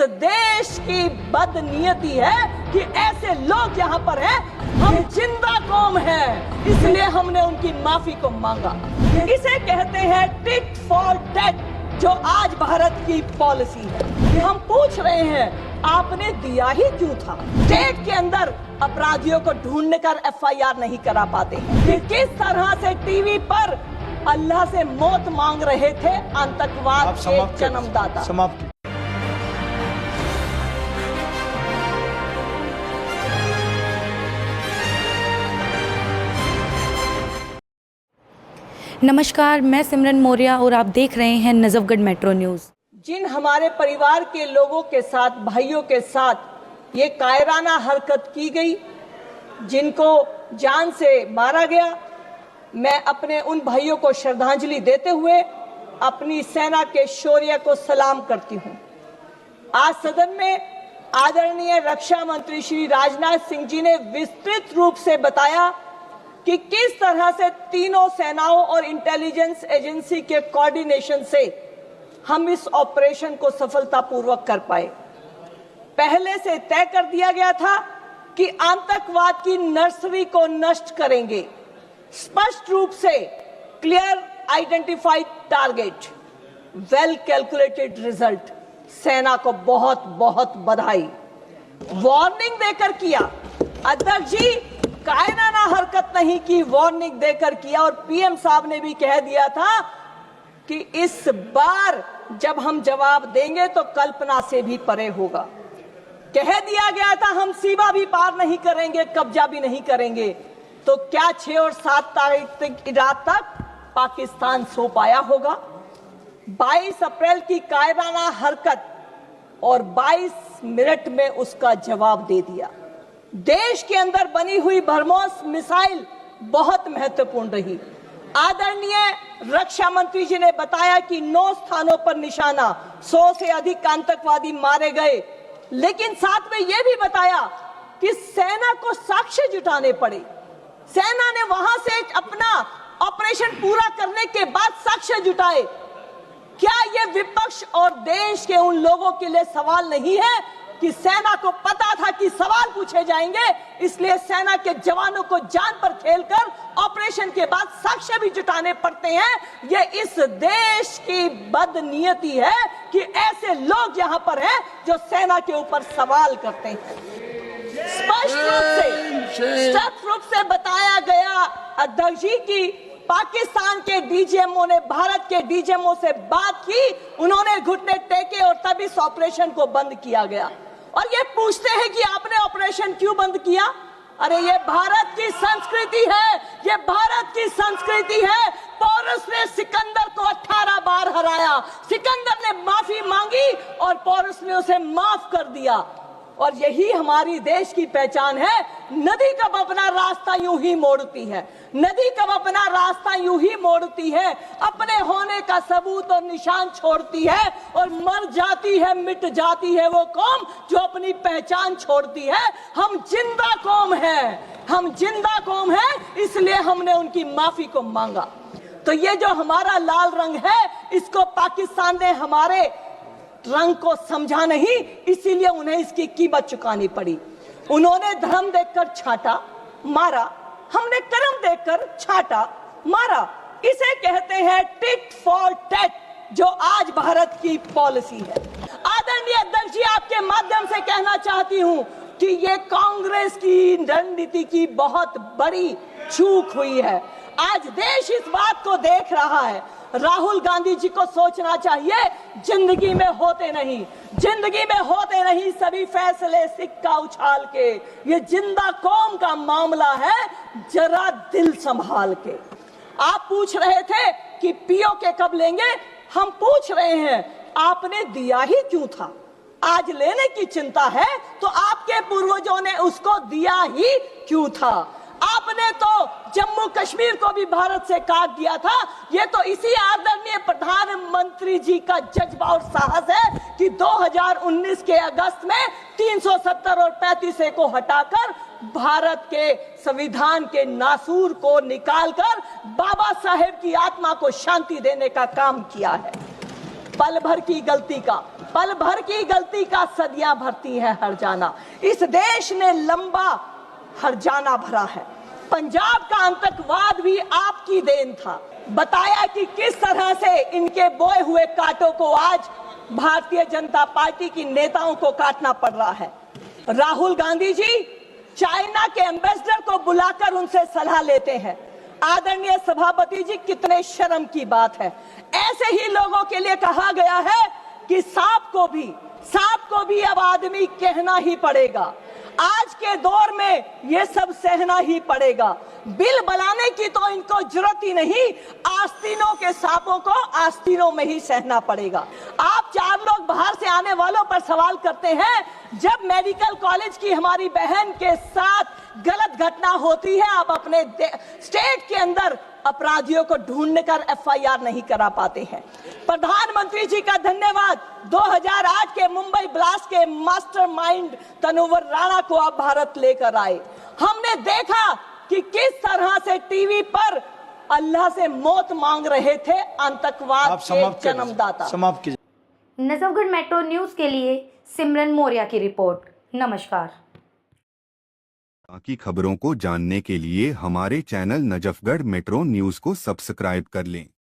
देश की बदनीयती है कि ऐसे लोग यहाँ पर हैं। हम जिंदा कौम हैं, इसलिए हमने उनकी माफी को मांगा। इसे कहते हैं टिट फॉर टैट, जो आज भारत की पॉलिसी है। हम पूछ रहे हैं, आपने दिया ही क्यों था? स्टेट के अंदर अपराधियों को ढूंढने कर एफआईआर नहीं करा पाते कि किस तरह से टीवी पर अल्लाह से मौत मांग रहे थे आतंकवाद के जन्मदाता। समाप्त। नमस्कार, मैं सिमरन मौर्य और आप देख रहे हैं नजफगढ़ मेट्रो न्यूज़। जिन हमारे परिवार के लोगों के साथ, भाइयों के साथ ये कायराना हरकत की गई, जिनको जान से मारा गया, मैं अपने उन भाइयों को श्रद्धांजलि देते हुए अपनी सेना के शौर्य को सलाम करती हूं। आज सदन में आदरणीय रक्षा मंत्री श्री राजनाथ सिंह जी ने विस्तृत रूप से बताया कि किस तरह से तीनों सेनाओं और इंटेलिजेंस एजेंसी के कोऑर्डिनेशन से हम इस ऑपरेशन को सफलतापूर्वक कर पाए। पहले से तय कर दिया गया था कि आतंकवाद की नर्सरी को नष्ट करेंगे। स्पष्ट रूप से clear identified target, well calculated result. सेना को बहुत बहुत बधाई। वार्निंग देकर किया, अध्यक्ष जी कायराना हरकत नहीं की, वार्निंग देकर किया। और पीएम साहब ने भी कह दिया था कि इस बार जब हम जवाब देंगे तो कल्पना से भी परे होगा। कह दिया गया था हम सीमा भी पार नहीं करेंगे, कब्जा भी नहीं करेंगे। तो क्या 6 और 7 तारीख की रात तक पाकिस्तान सो पाया होगा? 22 अप्रैल की कायराना हरकत और 22 मिनट में उसका जवाब दे दिया। देश के अंदर बनी हुई ब्रह्मोस मिसाइल बहुत महत्वपूर्ण रही। आदरणीय रक्षा मंत्री जी ने बताया कि 9 स्थानों पर निशाना, 100 से अधिक आतंकवादी मारे गए। लेकिन साथ में यह भी बताया कि सेना को साक्ष्य जुटाने पड़े। सेना ने वहां से अपना ऑपरेशन पूरा करने के बाद साक्ष्य जुटाए। क्या यह विपक्ष और देश के उन लोगों के लिए सवाल नहीं है कि सेना को पता था कि सवाल पूछे जाएंगे, इसलिए सेना के जवानों को जान पर खेलकर ऑपरेशन के बाद साक्ष्य भी जुटाने पड़ते हैं? ये इस देश की बदनीयती है कि ऐसे लोग यहाँ पर हैं जो सेना के ऊपर सवाल करते हैं। स्पष्ट रूप से बताया गया अध्यक्ष जी की पाकिस्तान के डीजीएमओ ने भारत के डीजीएमओ से बात की, उन्होंने घुटने टेके और तब इस ऑपरेशन को बंद किया गया। और ये पूछते हैं कि आपने ऑपरेशन क्यों बंद किया? अरे ये भारत की संस्कृति है, ये भारत की संस्कृति है। पोरस ने सिकंदर को 18 बार हराया, सिकंदर ने माफी मांगी और पोरस ने उसे माफ कर दिया। और यही हमारी देश की पहचान है। नदी कब अपना रास्ता यूं ही मोड़ती है, नदी कब अपना रास्ता यूं ही मोड़ती है, अपने होने का सबूत और निशान छोड़ती है और मर जाती है, मिट जाती है वो कौम जो अपनी पहचान छोड़ती है। हम जिंदा कौम हैं, हम जिंदा कौम हैं, इसलिए हमने उनकी माफी को मांगा। तो ये जो हमारा लाल रंग है, इसको पाकिस्तान ने हमारे रंग को समझा नहीं, इसीलिए उन्हें इसकी कीमत चुकानी पड़ी। उन्होंने धर्म देखकर छांटा, मारा, हमने कर्म देखकर छांटा, मारा। इसे कहते हैं टिट फॉर टैट, जो आज भारत की पॉलिसी है। आदरणीय अध्यक्ष जी, आपके माध्यम से कहना चाहती हूं कि ये कांग्रेस की रणनीति की बहुत बड़ी चूक हुई है। आज देश इस बात को देख रहा है। राहुल गांधी जी को सोचना चाहिए, जिंदगी में होते नहीं, जिंदगी में होते नहीं सभी फैसले सिक्का उछाल के। ये जिंदा कौम का मामला है, जरा दिल संभाल के। आप पूछ रहे थे कि पीओके कब लेंगे, हम पूछ रहे हैं आपने दिया ही क्यों था? आज लेने की चिंता है तो आपके पूर्वजों ने उसको दिया ही क्यों था? आपने तो जम्मू कश्मीर को भी भारत से काट दिया था। ये तो इसी आदरणीय प्रधानमंत्री जी का जज्बा और साहस है कि 2019 के अगस्त में 370 और 35A को हटाकर भारत के संविधान के नासूर को निकालकर बाबा साहेब की आत्मा को शांति देने का काम किया है। पल भर की गलती का, पल भर की गलती का सदियां भरती है हर जाना। इस देश ने लंबा हर जाना भरा है। पंजाब का आतंकवाद भी आपकी देन था। बताया कि किस तरह से इनके बोए हुए कांटों को आज भारतीय जनता पार्टी की नेताओं को काटना पड़ रहा है। राहुल गांधी जी चाइना के एम्बेसडर को बुलाकर उनसे सलाह लेते हैं। आदरणीय सभापति जी, कितने शर्म की बात है। ऐसे ही लोगों के लिए कहा गया है कि सांप को भी अब आदमी कहना ही पड़ेगा। आज के दौर में ये सब सहना ही पड़ेगा। बिल बनाने की तो इनको जरूरत ही नहीं, आस्तीनों के सांपों को आस्तीनों में ही सहना पड़ेगा। आप 4 लोग बाहर से आने वालों पर सवाल करते हैं। जब मेडिकल कॉलेज की हमारी बहन के साथ गलत घटना होती है, आप अपने स्टेट के अंदर अपराधियों को ढूंढ कर एफआईआर नहीं करा पाते हैं। प्रधानमंत्री जी का धन्यवाद, 2008 के मुंबई ब्लास्ट के मास्टरमाइंड तनुवर राणा को आप भारत लेकर आए। हमने देखा कि किस तरह से टीवी पर अल्लाह से मौत मांग रहे थे आतंकवाद के जन्मदाता। समाप्त कीजिए। नजफगढ़ मेट्रो न्यूज़ के लिए सिमरन मौर्य की रिपोर्ट। नमस्कार। बाकी खबरों को जानने के लिए हमारे चैनल नजफगढ़ मेट्रो न्यूज़ को सब्सक्राइब कर लें।